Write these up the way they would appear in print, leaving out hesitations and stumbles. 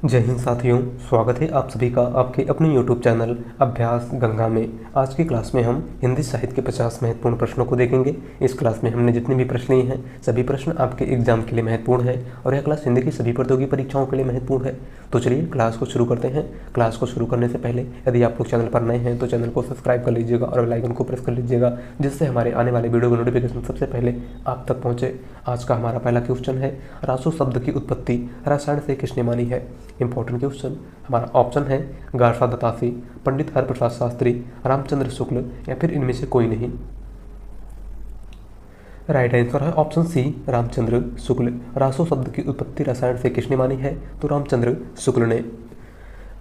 जय हिंद साथियों, स्वागत है आप सभी का आपके अपने YouTube चैनल अभ्यास गंगा में। आज की क्लास में हम हिंदी साहित्य के 50 महत्वपूर्ण प्रश्नों को देखेंगे। इस क्लास में हमने जितने भी प्रश्न लिए हैं सभी प्रश्न आपके एग्जाम के लिए महत्वपूर्ण है और यह क्लास हिंदी की सभी प्रतियोगी परीक्षाओं के लिए महत्वपूर्ण है। तो चलिए क्लास को शुरू करते हैं। क्लास को शुरू करने से पहले यदि आप लोग चैनल पर नए हैं तो चैनल को सब्सक्राइब कर लीजिएगा और बेल आइकन को प्रेस कर लीजिएगा, जिससे हमारे आने वाले वीडियो का नोटिफिकेशन सबसे पहले आप तक पहुँचे। आज का हमारा पहला क्वेश्चन है, रासो शब्द की उत्पत्ति रसायन से किसने मानी है। Important question. हमारा ऑप्शन है गारसा दत्तासी, पंडित हरप्रसाद शास्त्री, रामचंद्र शुक्ल या फिर इनमें से कोई नहीं। राइट आंसर है ऑप्शन सी, रामचंद्र शुक्ल। रासो शब्द की उत्पत्ति रसायन से किसने मानी है, तो रामचंद्र शुक्ल ने।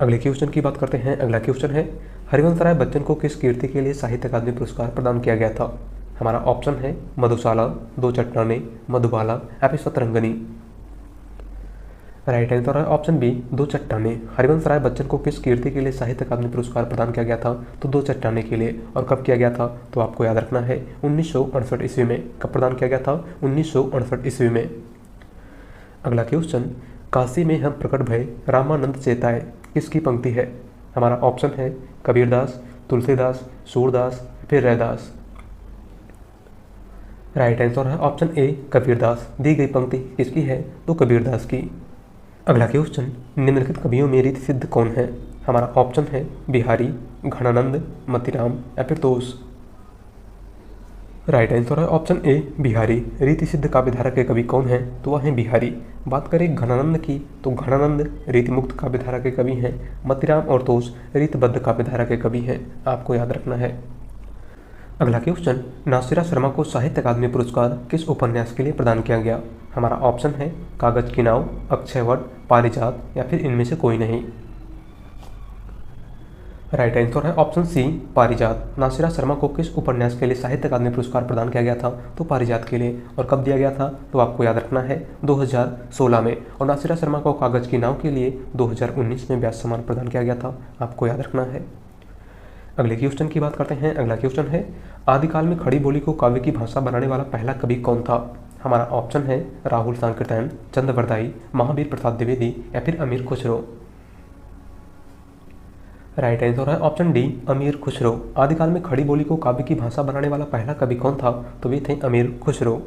अगले क्वेश्चन की बात करते हैं। अगला क्वेश्चन है, हरिवंश राय बच्चन को किस कीर्ति के लिए साहित्य अकादमी पुरस्कार प्रदान किया गया था। हमारा ऑप्शन है मधुशाला, दो चट्टानें, मधुबाला या फिर सतरंगनी। राइट आंसर है ऑप्शन बी, दो चट्टानें। हरिवंश राय बच्चन को किस कीर्ति के लिए साहित्य अकादमी पुरस्कार प्रदान किया गया था, तो दो चट्टानें के लिए। और कब किया गया था, तो आपको याद रखना है 1968 ईस्वी में। कब प्रदान किया गया था, 1968 ईस्वी में। अगला क्वेश्चन, काशी में हम प्रकट भय रामानंद चेताए किसकी पंक्ति है। हमारा ऑप्शन है कबीरदास, तुलसीदास, सूरदास, फिर रैदास। राइट आंसर है ऑप्शन ए, कबीरदास। दी गई पंक्ति किसकी है, तो कबीरदास की। अगला क्वेश्चन, निम्नलिखित कवियों में रीति सिद्ध कौन है। हमारा ऑप्शन है बिहारी, घनानंद, मतीराम या फिर तोष। राइट आंसर है ऑप्शन ए, बिहारी। रीति सिद्ध काव्यधारा के कवि कौन हैं, तो वह हैं बिहारी। बात करें घनानंद की, तो घनानंद रीतिमुक्त काव्यधारा के कवि हैं। मतीराम और तोष रीतबद्ध काव्यधारा के कवि हैं, आपको याद रखना है। अगला क्वेश्चन, नासिरा शर्मा को साहित्य अकादमी पुरस्कार किस उपन्यास के लिए प्रदान किया गया। हमारा ऑप्शन है कागज की नाव, अक्षयवट, पारिजात या फिर इनमें से कोई नहीं। राइट आंसर है ऑप्शन सी, पारिजात। नासिरा शर्मा को किस उपन्यास के लिए साहित्य अकादमी पुरस्कार प्रदान किया गया था, तो पारिजात के लिए। और कब दिया गया था, तो आपको याद रखना है 2016 में। और नासिरा शर्मा को कागज की नाव के लिए 2019 में व्यास सम्मान प्रदान किया गया था, आपको याद रखना है। अगले क्वेश्चन की बात करते हैं। अगला क्वेश्चन है, आदिकाल में खड़ी बोली को काव्य की भाषा बनाने वाला पहला कवि कौन था। हमारा ऑप्शन है राहुल सांकृत्यायन, चंद्रवरदाई, महावीर प्रसाद द्विवेदी या फिर अमीर खुसरो। राइट आंसर है ऑप्शन डी, अमीर खुसरो। आदिकाल में खड़ी बोली को काव्य की भाषा बनाने वाला पहला कवि कौन था, तो वे थे अमीर खुसरो।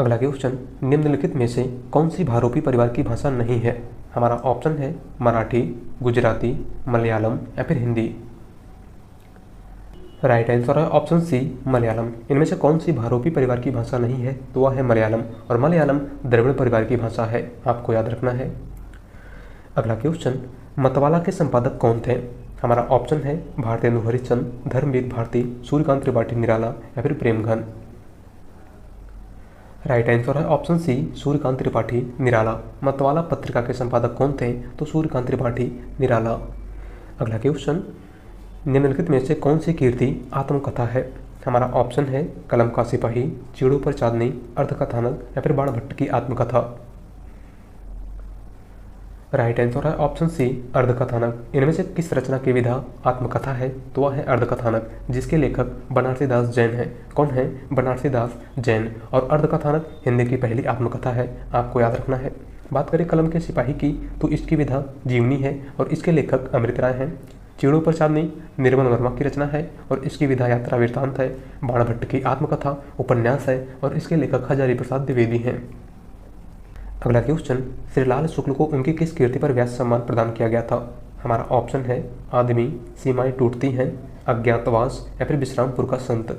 अगला क्वेश्चन, निम्नलिखित में से कौन सी भारोपी परिवार की भाषा नहीं है। हमारा ऑप्शन है मराठी, गुजराती, मलयालम या फिर हिंदी। राइट आंसर है ऑप्शन सी, मलयालम। इनमें से कौन सी भारोपी परिवार की भाषा नहीं है, तो वह है मलयालम। और मलयालम द्रविड़ परिवार की भाषा है, आपको याद रखना है। अगला क्वेश्चन, मतवाला के संपादक कौन थे। हमारा ऑप्शन है भारतेंदु हरिश्चंद, धर्मवीर भारती, सूर्यकांत त्रिपाठी निराला या फिर प्रेमघन। राइट आंसर है ऑप्शन सी, सूर्यकांत त्रिपाठी निराला। मतवाला पत्रिका के संपादक कौन थे, तो सूर्यकांत त्रिपाठी निराला। अगला क्वेश्चन, निम्नलिखित में से कौन सी कीर्ति आत्मकथा है। हमारा ऑप्शन है कलम का सिपाही, चिड़ों पर चांदनी, अर्धकथानक या फिर बाणभट्ट की आत्मकथा। राइट आंसर है ऑप्शन सी, अर्धकथानक। इनमें से किस रचना की विधा आत्मकथा है, तो वह है अर्धकथानक, जिसके लेखक बनारसी दास जैन है। कौन है, बनारसी दास जैन। और अर्धकथानक हिंदी की पहली आत्मकथा है, आपको याद रखना है। बात करें कलम के सिपाही की, तो इसकी विधा जीवनी है और इसके लेखक अमृत राय हैं। चिड़ों पर चांदनी निर्मल वर्मा की रचना है और इसकी विधा यात्रा वृत्तांत है। बाणभट्ट की आत्मकथा उपन्यास है और इसके लेखक हजारी प्रसाद द्विवेदी हैं। अगला क्वेश्चन, श्रीलाल शुक्ल को उनकी किस कीर्ति पर व्यास सम्मान प्रदान किया गया था। हमारा ऑप्शन है आदमी, सीमाएं टूटती हैं, अज्ञातवास या फिर विश्रामपुर का संत।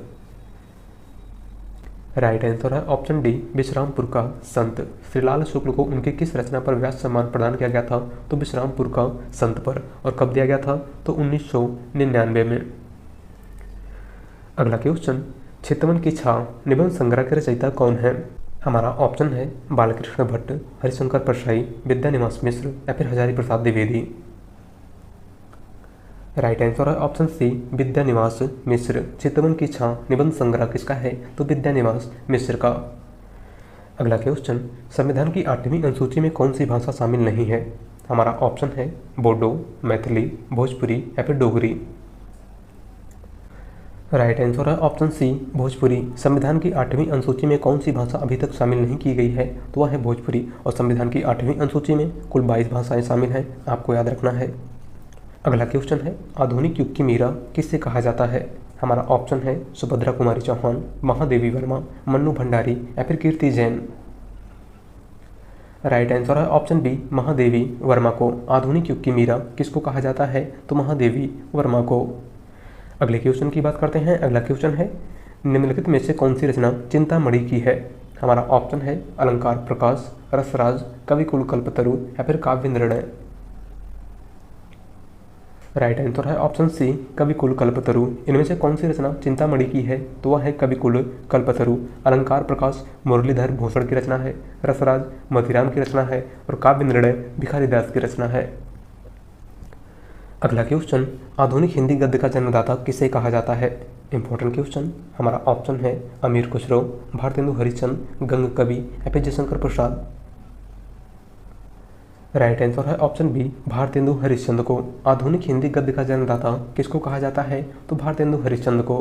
राइट आंसर है ऑप्शन डी, विश्रामपुर का संत। श्रीलाल शुक्ल को उनकी किस रचना पर व्यास सम्मान प्रदान किया गया था, तो विश्रामपुर का संत पर। और कब दिया गया था, तो 1999 में। अगला क्वेश्चन, चितवन की छाव निबंध संग्रह के रचयिता कौन है। हमारा ऑप्शन है बालकृष्ण भट्ट, हरिशंकर परशाई, विद्यानिवास मिश्र या फिर हजारी प्रसाद द्विवेदी। राइट आंसर है ऑप्शन सी, विद्यानिवास मिश्र। चितवन की छां निबंध संग्रह किसका है, तो विद्यानिवास मिश्र का। अगला क्वेश्चन, संविधान की 8वीं अनुसूची में कौन सी भाषा शामिल नहीं है। हमारा ऑप्शन है बोडो, मैथिली, भोजपुरी या फिर डोगरी। राइट आंसर है ऑप्शन सी भोजपुरी। संविधान की 8वीं अनुसूची में कौन सी भाषा अभी तक शामिल नहीं की गई है, तो वह है भोजपुरी। और संविधान की 8वीं अनुसूची में कुल 22 भाषाएं शामिल हैं, आपको याद रखना है। अगला क्वेश्चन है, आधुनिक युग की मीरा किससे कहा जाता है। हमारा ऑप्शन है सुभद्रा कुमारी चौहान, महादेवी वर्मा, मन्नू भंडारी या फिर कीर्ति जैन। राइट आंसर है ऑप्शन बी महादेवी वर्मा को। आधुनिक युग की मीरा किसको कहा जाता है, तो महादेवी वर्मा को। अगले क्वेश्चन की बात करते हैं। अगला क्वेश्चन है, निम्नलिखित में से कौन सी रचना चिंतामणि की है। हमारा ऑप्शन है अलंकार प्रकाश, रसराज, कविकुल कल्पतरु या फिर काव्य निर्णय। राइट आंसर है ऑप्शन सी कविकुल कल्पतरु। इनमें से कौन सी रचना चिंतामणि की है, तो वह है कविकुल कल्पतरु। अलंकार प्रकाश मुरलीधर भूषण की रचना है, रसराज मतिराम की रचना है और काव्य निर्णय भिखारी दास की रचना है। अगला क्वेश्चन, आधुनिक हिंदी गद्य का जन्मदाता किसे कहा जाता है। Important question. हमारा ऑप्शन है अमीर खुसरो, भारतेंदु हरिश्चंद्र, गंग कवि या फिर जयशंकर प्रसाद। राइट आंसर है ऑप्शन बी भारतेंदु हरिश्चंद्र को। आधुनिक हिंदी गद्य का जन्मदाता किसको कहा जाता है, तो भारतेंदु हरिश्चंद्र को।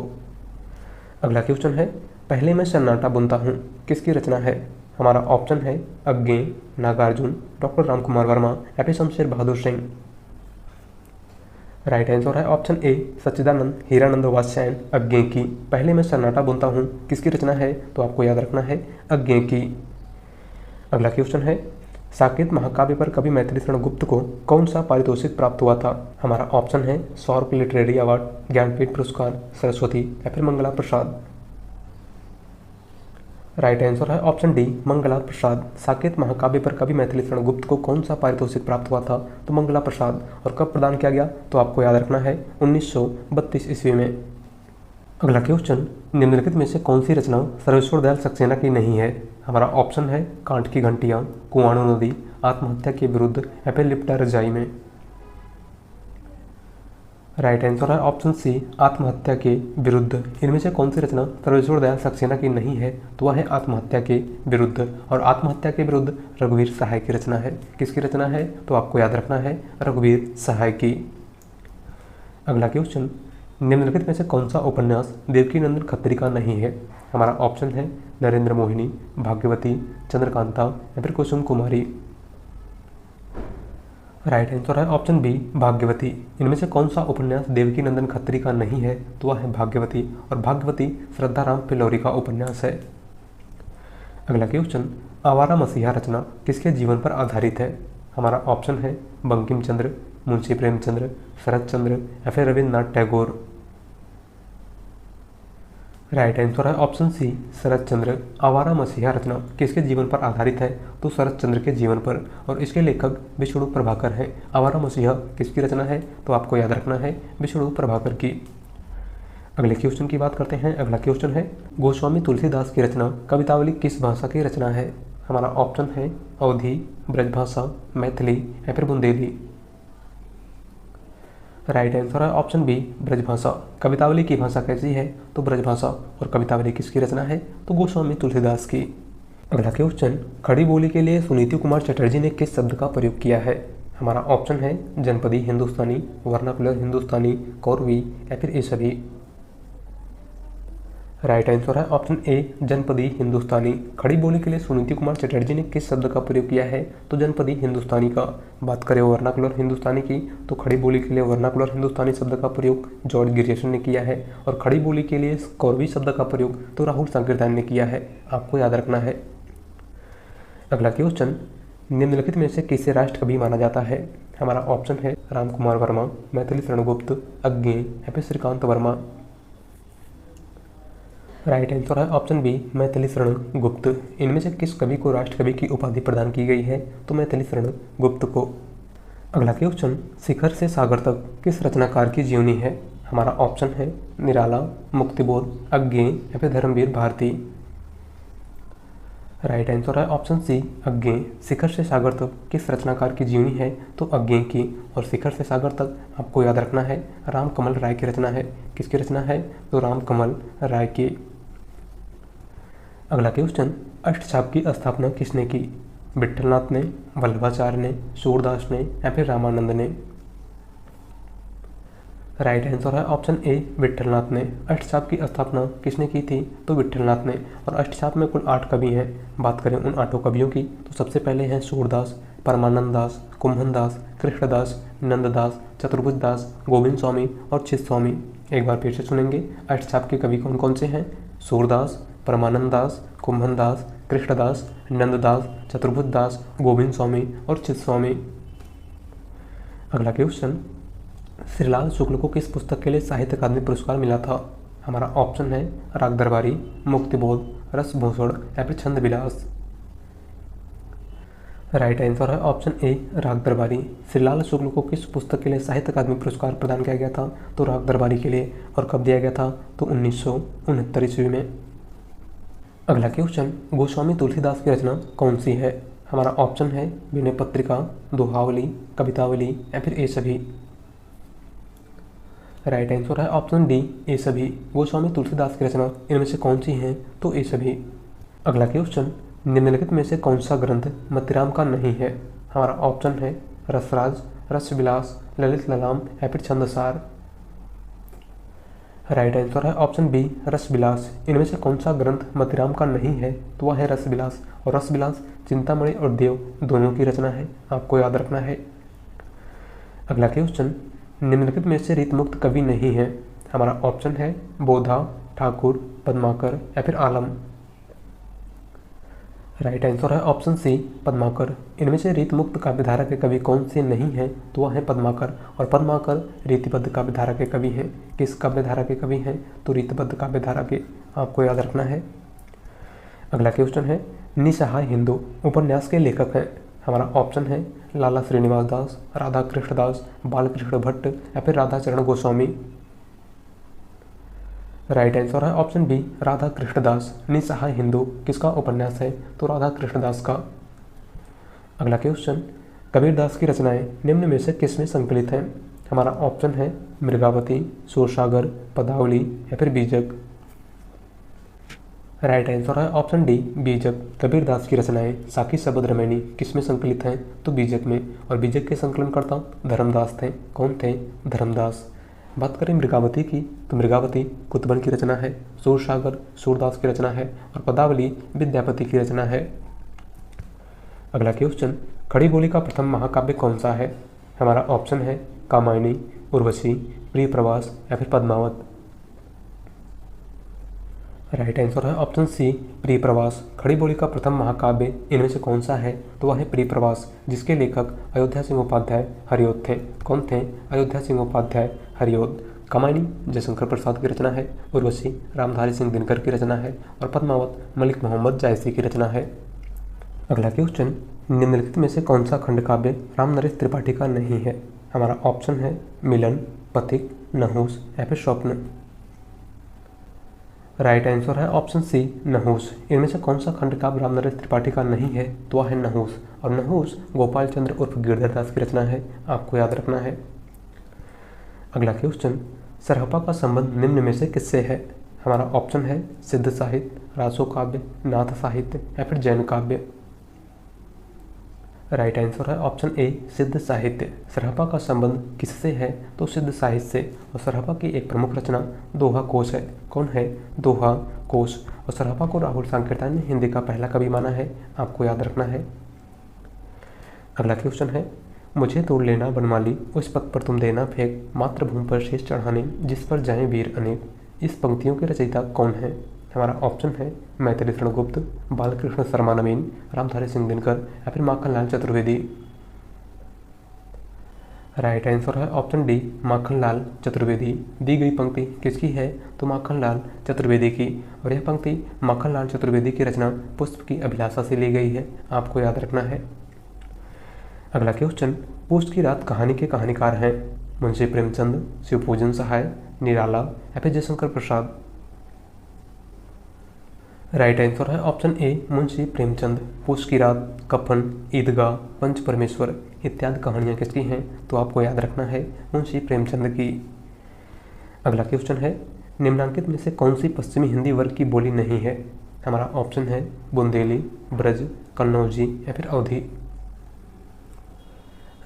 अगला क्वेश्चन है, पहले मैं सन्नाटा बुनता हूँ किसकी रचना है। हमारा ऑप्शन है अज्ञे, नागार्जुन, डॉक्टर रामकुमार वर्मा या फिर शमशेर बहादुर सिंह। राइट आंसर है ऑप्शन ए सच्चिदानंद हीरानंद वात्स्यायन अज्ञे की। पहले मैं सन्नाटा बुनता हूँ किसकी रचना है, तो आपको याद रखना है अज्ञे की। अगला क्वेश्चन है, साकेत महाकाव्य पर कवि मैथिली शरण गुप्त को कौन सा पारितोषिक प्राप्त हुआ था। हमारा ऑप्शन है सौरभ लिटरेरी अवार्ड, ज्ञानपीठ पुरस्कार, सरस्वती या फिर मंगला प्रसाद। राइट आंसर है ऑप्शन डी मंगला प्रसाद। साकेत महाकाव्य पर कवि मैथिली शरण गुप्त को कौन सा पारितोषिक प्राप्त हुआ था, तो मंगला प्रसाद। और कब प्रदान किया गया, तो आपको याद रखना है 1932 ईस्वी में। अगला क्वेश्चन, निम्नलिखित में से कौन सी रचना सर्वेश्वर दयाल सक्सेना की नहीं है। हमारा ऑप्शन है कांट की घंटियाँ, कुआनो नदी, आत्महत्या के विरुद्ध या फिर लिपटा रजाई में। राइट आंसर है ऑप्शन सी आत्महत्या के विरुद्ध। इनमें से कौन सी रचना सर्वेश्वर दयाल सक्सेना की नहीं है, तो वह है आत्महत्या के विरुद्ध। और आत्महत्या के विरुद्ध रघुवीर सहाय की रचना है। किसकी रचना है, तो आपको याद रखना है रघुवीर सहाय की। अगला क्वेश्चन, निम्नलिखित में से कौन सा उपन्यास देवकीनंदन खत्री का नहीं है। हमारा ऑप्शन है नरेंद्र मोहिनी, भाग्यवती, चंद्रकांता या फिर कुसुम कुमारी। राइट आंसर है ऑप्शन बी भाग्यवती। इनमें से कौन सा उपन्यास देवकीनंदन खत्री का नहीं है, तो वह है भाग्यवती। और भाग्यवती श्रद्धाराम फिलौरी का उपन्यास है। अगला क्वेश्चन, आवारा मसीहा रचना किसके जीवन पर आधारित है। हमारा ऑप्शन है बंकिम चंद्र, मुंशी प्रेमचंद्र, शरत चंद्र या फिर रविन्द्रनाथ टैगोर। राइट आंसर है ऑप्शन सी शरत चंद्र। आवारा मसीहा रचना किसके जीवन पर आधारित है, तो शरत चंद्र के जीवन पर। और इसके लेखक विष्णु प्रभाकर हैं। आवारा मसीहा किसकी रचना है, तो आपको याद रखना है विष्णु प्रभाकर की। अगले क्वेश्चन की बात करते हैं। अगला क्वेश्चन है, गोस्वामी तुलसीदास की रचना कवितावली किस भाषा की रचना है। हमारा ऑप्शन है अवधी, ब्रजभाषा, मैथिली या फिर बुंदेली। राइट आंसर है ऑप्शन बी ब्रजभाषा। कवितावली की भाषा कैसी है, तो ब्रजभाषा। और कवितावली किसकी रचना है, तो गोस्वामी तुलसीदास की। अगला क्वेश्चन, खड़ी बोली के लिए सुनीति कुमार चटर्जी ने किस शब्द का प्रयोग किया है। हमारा ऑप्शन है जनपदी हिंदुस्तानी, वर्नाकुलर हिंदुस्तानी, कौरवी या फिर ये सभी। राइट आंसर है ऑप्शन ए जनपदी हिंदुस्तानी। खड़ी बोली के लिए सुनीति कुमार चटर्जी ने किस शब्द का प्रयोग किया है, तो जनपदी हिंदुस्तानी का। बात करें वर्नाकुलर हिंदुस्तानी की, तो खड़ी बोली के लिए वर्नाकुलर हिंदुस्तानी शब्द का प्रयोग जॉर्ज ग्रियर्सन ने किया है। और खड़ी बोली के लिए कौरवी शब्द का प्रयोग तो राहुल संकीर्तन ने किया है, आपको याद रखना है। अगला क्वेश्चन, निम्नलिखित में से किसे राष्ट्र कवि माना जाता है। हमारा ऑप्शन है रामकुमार वर्मा, मैथिली शरण गुप्त, अज्ञे या फिर श्रीकांत वर्मा। राइट आंसर है ऑप्शन बी मैथिली शरण गुप्त। इनमें से किस कवि को राष्ट्र कवि की उपाधि प्रदान की गई है, तो मैथिली शरण गुप्त को। अगला क्वेश्चन, शिखर से सागर तक किस रचनाकार की जीवनी है। हमारा ऑप्शन है निराला, मुक्तिबोध, अज्ञे या फिर धर्मवीर भारती। राइट आंसर है ऑप्शन सी अज्ञे। शिखर से सागर तक किस रचनाकार की जीवनी है, तो अज्ञे की। और शिखर से सागर तक आपको याद रखना है रामकमल राय की रचना है। किसकी रचना है, तो रामकमल राय की। अगला क्वेश्चन, अष्टछाप की स्थापना किसने की। विठलनाथ ने, वल्लभाचार्य ने, सूरदास ने या फिर रामानंद ने। राइट आंसर है ऑप्शन ए विट्ठलनाथ ने। अष्टचाप की स्थापना किसने की थी? तो विट्ठलनाथ ने। और अष्टचाप में कुल 8 कवि हैं। बात करें उन 8 कवियों की तो सबसे पहले हैं सूरदास, परमानंद दास, कुंभनदास, कृष्णदास, नंददास, चतुर्भुजदास, गोविंद स्वामी और चित स्वामी। एक बार फिर से सुनेंगे, अष्टचाप के कवि कौन कौन से हैं? सूरदास, परमानंद दास, कुंभनदास, कृष्णदास, नंददास, चतुर्भुजदास, गोविंद स्वामी और चित स्वामी। अगला क्वेश्चन, श्रीलाल शुक्ल को किस पुस्तक के लिए साहित्य अकादमी पुरस्कार मिला था? हमारा ऑप्शन है राग दरबारी, मुक्तिबोध, रसभूषण या फिर छंद विलास। राइट आंसर है ऑप्शन ए राग दरबारी। श्रीलाल शुक्ल को किस पुस्तक के लिए साहित्य अकादमी पुरस्कार प्रदान किया गया था? तो राग दरबारी के लिए। और कब दिया गया था? तो 1969 ईस्वी में। अगला क्वेश्चन, गोस्वामी तुलसीदास की रचना कौन सी है? हमारा ऑप्शन है विनय पत्रिका, दोहावली, कवितावली या फिर ए सभी। राइट आंसर है ऑप्शन डी ए सभी। गोस्वामी तुलसीदास की रचना इनमें से कौन सी है? तो ए सभी। अगला क्वेश्चन, निम्नलिखित में से कौन सा ग्रंथ मतिराम का नहीं है? हमारा ऑप्शन है रसराज, रसविलास, ललित ललाम या फिर छंदसार। राइट आंसर है ऑप्शन बी रसविलास। इनमें से कौन सा ग्रंथ मतिराम का नहीं है? तो वह है रसविलास। और रसविलास चिंतामणि और देव दोनों की रचना है, आपको याद रखना है। अगला क्वेश्चन, निम्नलिखित में से रीतमुक्त कवि नहीं है? हमारा ऑप्शन है बोधा, ठाकुर, पद्माकर या फिर आलम। राइट आंसर है ऑप्शन सी पद्माकर। इनमें से रीतमुक्त काव्यधारा के कवि कौन से नहीं हैं? तो वह है पद्माकर। और पद्माकर रीतिबद्ध काव्यधारा के कवि हैं। किस काव्यधारा के कवि हैं? तो रीतिबद्ध काव्यधारा के, आपको याद रखना है। अगला क्वेश्चन है, निसहाय हिंदू उपन्यास के लेखक हैं? हमारा ऑप्शन है लाला श्रीनिवास दास, राधा कृष्ण दास, बालकृष्ण भट्ट या फिर राधा चरण गोस्वामी। राइट आंसर है ऑप्शन बी राधा कृष्णदास। निसहाय हिंदू किसका उपन्यास है? तो राधा कृष्णदास का। अगला क्वेश्चन, कबीरदास की रचनाएं निम्न में से किसमें संकलित हैं? हमारा ऑप्शन है मृगावती, सूरसागर, पदावली या फिर बीजक। राइट आंसर है ऑप्शन डी बीजक। कबीरदास की रचनाएं साकी शबद रामायणी किसमें संकलित हैं? तो बीजक में। और बीजक के संकलनकर्ता धर्मदास थे। कौन थे? धर्मदास। बात करें मृगावती की तो मृगावती कुतुबन की रचना है, सूरसागर सूरदास की रचना है और पदावली विद्यापति की रचना है। अगला क्वेश्चन, खड़ी बोली का प्रथम महाकाव्य कौन सा है? हमारा ऑप्शन है कामायनी, उर्वशी, प्रिय प्रवास या फिर पद्मावत। राइट आंसर है ऑप्शन सी प्रिय प्रवास। खड़ी बोली का प्रथम महाकाव्य इनमें से कौन सा है? तो वह है प्रिय प्रवास, जिसके लेखक अयोध्या सिंह उपाध्याय हरिओद थे। कौन थे? अयोध्या सिंह उपाध्याय हरिओद। कामायनी जयशंकर प्रसाद की रचना है, उर्वशी रामधारी सिंह दिनकर की रचना है और पद्मावत मलिक मोहम्मद जायसी की रचना है। अगला क्वेश्चन, निम्नलिखित में से कौन सा खंड काव्य रामनरेश त्रिपाठी का नहीं है? हमारा ऑप्शन है मिलन, पथिक, नहुस या फिर स्वप्न। राइट आंसर है ऑप्शन सी नहुस। इनमें से कौन सा खंड काव्य रामनरेश त्रिपाठी का नहीं है? तो वह है नहुस। और नहुस गोपाल चंद्र उर्फ गिरधर दास की रचना है, आपको याद रखना है। अगला क्वेश्चन, सरहपा का संबंध निम्न में से किससे है? हमारा ऑप्शन है सिद्ध साहित्य, रासो काव्य, नाथ साहित्य या फिर जैन काव्य। राइट आंसर है ऑप्शन ए सिद्ध साहित्य। सरहपा का संबंध किससे है? तो सिद्ध साहित्य से। और सरहपा की एक प्रमुख रचना दोहा कोश है। कौन है? दोहा कोश। और सरहपा को राहुल सांकृत्यायन ने हिंदी का पहला कवि माना है, आपको याद रखना है। अगला क्वेश्चन है, मुझे तोड़ लेना बनमाली, उस पथ पर तुम देना फेंक, मातृभूमि पर शेष चढ़ाने, जिस पर जाएं वीर अनेक। इस पंक्तियों के रचयिता कौन है? हमारा ऑप्शन है मैथिली शरण गुप्त, बालकृष्ण शर्मा नवीन, रामधारी सिंह दिनकर या फिर माखनलाल चतुर्वेदी। राइट आंसर है ऑप्शन डी माखनलाल चतुर्वेदी। दी गई पंक्ति किसकी है? तो माखनलाल चतुर्वेदी की। और यह पंक्ति माखनलाल चतुर्वेदी की रचना पुष्प की अभिलाषा से ली गई है, आपको याद रखना है। अगला क्वेश्चन, पुष्प की रात कहानी के कहानीकार हैं? मुंशी प्रेमचंद, शिवपूजन सहाय, निराला या फिर जयशंकर प्रसाद। राइट आंसर है ऑप्शन ए मुंशी प्रेमचंद। पुष्प की रात, कफन, ईदगाह, पंच परमेश्वर इत्यादि कहानियाँ किसकी हैं? तो आपको याद रखना है मुंशी प्रेमचंद की। अगला क्वेश्चन है, निम्नांकित में से कौन सी पश्चिमी हिंदी वर्ग की बोली नहीं है? हमारा ऑप्शन है बुंदेली, ब्रज, कन्नौजी या फिर अवधी।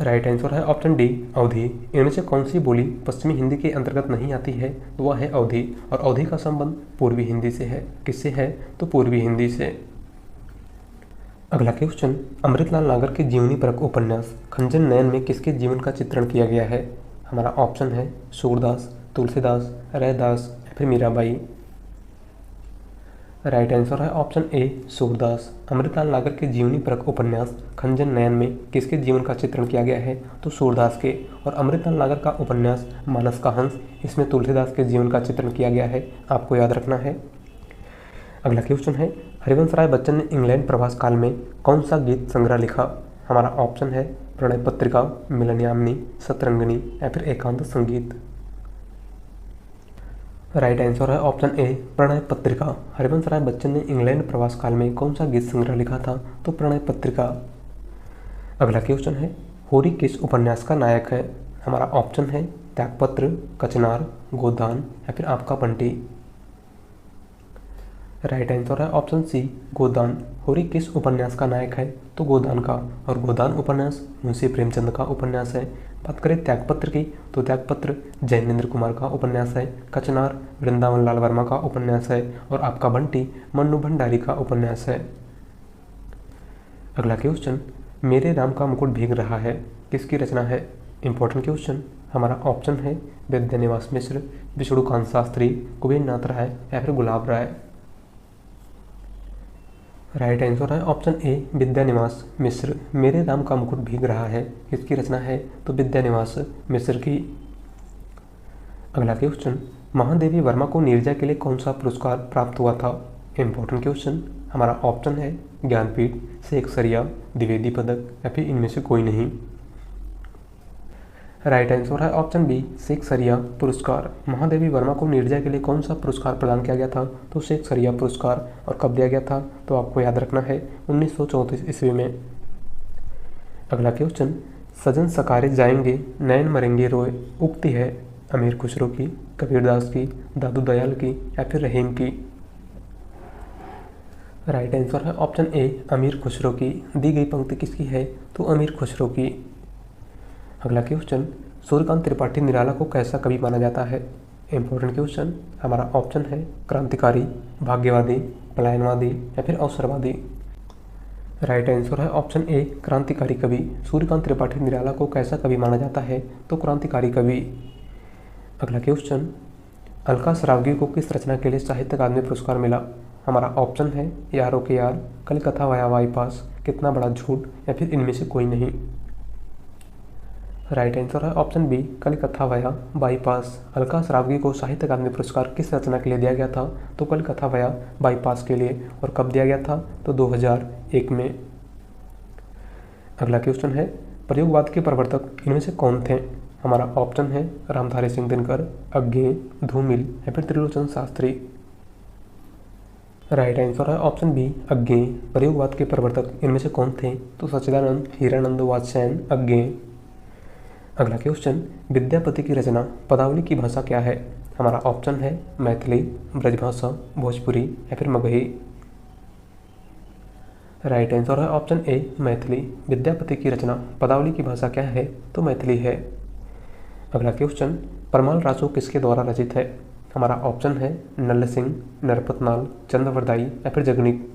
राइट आंसर है ऑप्शन डी अवधी। इनमें से कौन सी बोली पश्चिमी हिंदी के अंतर्गत नहीं आती है? तो वह है अवधी, और अवधी का संबंध पूर्वी हिंदी से है। किससे है? तो पूर्वी हिंदी से। अगला क्वेश्चन, अमृतलाल नागर के जीवनी परक उपन्यास खंजन नयन में किसके जीवन का चित्रण किया गया है? हमारा ऑप्शन है सूरदास, तुलसीदास, रैदास या फिर मीराबाई। राइट आंसर है ऑप्शन ए सूरदास। अमृतलाल नागर के जीवनी परक उपन्यास खंजन नयन में किसके जीवन का चित्रण किया गया है? तो सूरदास के। और अमृतलाल नागर का उपन्यास मानस का हंस, इसमें तुलसीदास के जीवन का चित्रण किया गया है, आपको याद रखना है। अगला क्वेश्चन है, हरिवंश राय बच्चन ने इंग्लैंड प्रवास काल में कौन सा गीत संग्रह लिखा? हमारा ऑप्शन है प्रणय पत्रिका, मिलनयामिनी, सतरंगिनी या फिर एकांत संगीत। राइट आंसर है ऑप्शन ए प्रणय पत्रिका। हरिवंश राय बच्चन ने इंग्लैंड प्रवास काल में कौन सा गीत संग्रह लिखा था? तो प्रणय पत्रिका। अगला क्वेश्चन है, होरी किस उपन्यास का नायक है? हमारा ऑप्शन है त्यागपत्र, कचनार, गोदान या फिर आपका बंटी। राइट आंसर है ऑप्शन सी गोदान। होरी किस उपन्यास का नायक है? तो गोदान का। और गोदान उपन्यास मुंशी प्रेमचंद का उपन्यास है। बात करें त्यागपत्र की, तो त्यागपत्र जैनेन्द्र कुमार का उपन्यास है। कचनार वृंदावन लाल वर्मा का उपन्यास है। और आपका बंटी मन्नू भंडारी का उपन्यास है। अगला क्वेश्चन, मेरे राम का मुकुट भीग रहा है किसकी रचना है? Important question. हमारा ऑप्शन है विद्यानिवास मिश्र, विष्णुकांत शास्त्री, कुबेरनाथ राय या फिर गुलाब राय। राइट आंसर है ऑप्शन ए विद्यानिवास मिश्र। मेरे राम का मुकुट भीग रहा है किसकी रचना है? तो विद्यानिवास मिश्र की। अगला क्वेश्चन, महादेवी वर्मा को नीरजा के लिए कौन सा पुरस्कार प्राप्त हुआ था? Important question. हमारा ऑप्शन है ज्ञानपीठ, शेखसरिया, द्विवेदी पदक या फिर इनमें से कोई नहीं। राइट आंसर है ऑप्शन बी शेखसरिया पुरस्कार। महादेवी वर्मा को नीरजा के लिए कौन सा पुरस्कार प्रदान किया गया था? तो शेखसरिया पुरस्कार। और कब दिया गया था? तो आपको याद रखना है 1934 ईस्वी में। अगला क्वेश्चन, सजन सकारे जाएंगे नैन मरेंगे रोए उक्ति है अमीर खुसरो की, कबीरदास की, दादू दयाल की या फिर रहीम की। राइट आंसर है ऑप्शन ए अमीर खुसरो की। दी गई पंक्ति किसकी है? तो अमीर खुसरो की। अगला क्वेश्चन, सूर्यकांत त्रिपाठी निराला को कैसा कवि माना जाता है? Important question. हमारा ऑप्शन है क्रांतिकारी, भाग्यवादी, पलायनवादी या फिर अवसरवादी। राइट आंसर है ऑप्शन ए क्रांतिकारी कवि। सूर्यकांत त्रिपाठी निराला को कैसा कवि माना जाता है? तो क्रांतिकारी कवि। अगला क्वेश्चन, अलका सरावगी को किस रचना के लिए साहित्य अकादमी पुरस्कार मिला? हमारा ऑप्शन है यारों के यार, कलकत्ता वाया बाईपास, कितना बड़ा झूठ या फिर इनमें से कोई नहीं। राइट आंसर है option B Calcutta via bypass. Alka Saraogi को साहित्य अकादमी पुरस्कार किस रचना के लिए दिया गया था? तो कलकत्ता वाया बाईपास के लिए। और कब दिया गया था? तो 2001 में। अगला क्वेश्चन है, प्रयोगवाद के प्रवर्तक इनमें से कौन थे? हमारा ऑप्शन है रामधारी सिंह दिनकर, अज्ञेय, धूमिल या फिर त्रिलोचन शास्त्री। राइट आंसर है ऑप्शन बी अज्ञेय। प्रयोगवाद के प्रवर्तक इनमें से कौन थे? तो सच्चिदानंद, हीरानंद वात्स्यायन, अज्ञेय। अगला क्वेश्चन, विद्यापति की रचना पदावली की भाषा क्या है? हमारा ऑप्शन है मैथिली, ब्रजभाषा, भोजपुरी या फिर मगही। राइट आंसर है ऑप्शन ए मैथिली। विद्यापति की रचना पदावली की भाषा क्या है? तो मैथिली है। अगला क्वेश्चन, परमाल रासो किसके द्वारा रचित है? हमारा ऑप्शन है नल्ल सिंह, नरपतनाल, चंद्रवरदाई या फिर जगनीक।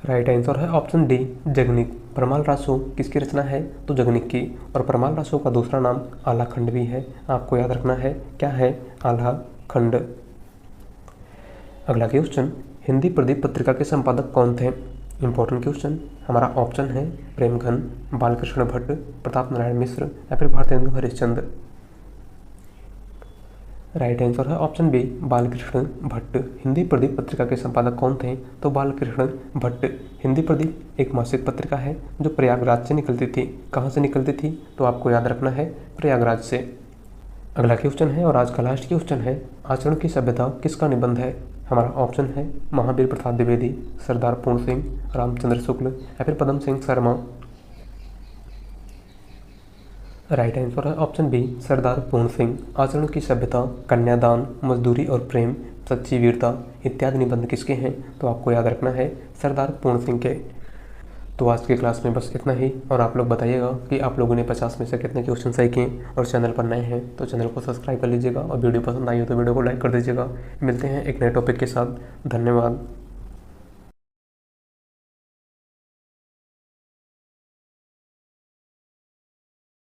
राइट आंसर है ऑप्शन डी जगनीक। परमाल रासो किसकी रचना है? तो जगनीक की। और परमाल रासो का दूसरा नाम आला खंड भी है, आपको याद रखना है। क्या है? आला खंड। अगला क्वेश्चन, हिंदी प्रदीप पत्रिका के संपादक कौन थे? Important question. हमारा ऑप्शन है प्रेमघन, बालकृष्ण भट्ट, प्रताप नारायण मिश्र या फिर भारतेंदु हरिश्चंद्र। राइट आंसर है ऑप्शन बी बालकृष्ण भट्ट। हिंदी प्रदीप पत्रिका के संपादक कौन थे? तो बालकृष्ण भट्ट। हिंदी प्रदीप एक मासिक पत्रिका है जो प्रयागराज से निकलती थी। कहाँ से निकलती थी? तो आपको याद रखना है प्रयागराज से। अगला क्वेश्चन है और आज का लास्ट क्वेश्चन है, आचरण की सभ्यता किसका निबंध है? हमारा ऑप्शन है महावीर प्रसाद द्विवेदी, सरदार पूर्ण सिंह, रामचंद्र शुक्ल या फिर पदम सिंह शर्मा। राइट आंसर है ऑप्शन बी सरदार पूर्ण सिंह। आचरण की सभ्यता, कन्यादान, मजदूरी और प्रेम, सच्ची वीरता इत्यादि निबंध किसके हैं? तो आपको याद रखना है सरदार पूर्ण सिंह के। तो आज की क्लास में बस इतना ही, और आप लोग बताइएगा कि आप लोगों ने 50 में से कितने क्वेश्चन सही किए। और चैनल पर नए हैं तो चैनल को सब्सक्राइब कर लीजिएगा, और वीडियो पसंद आई हो तो वीडियो को लाइक कर दीजिएगा। मिलते हैं एक नए टॉपिक के साथ। धन्यवाद।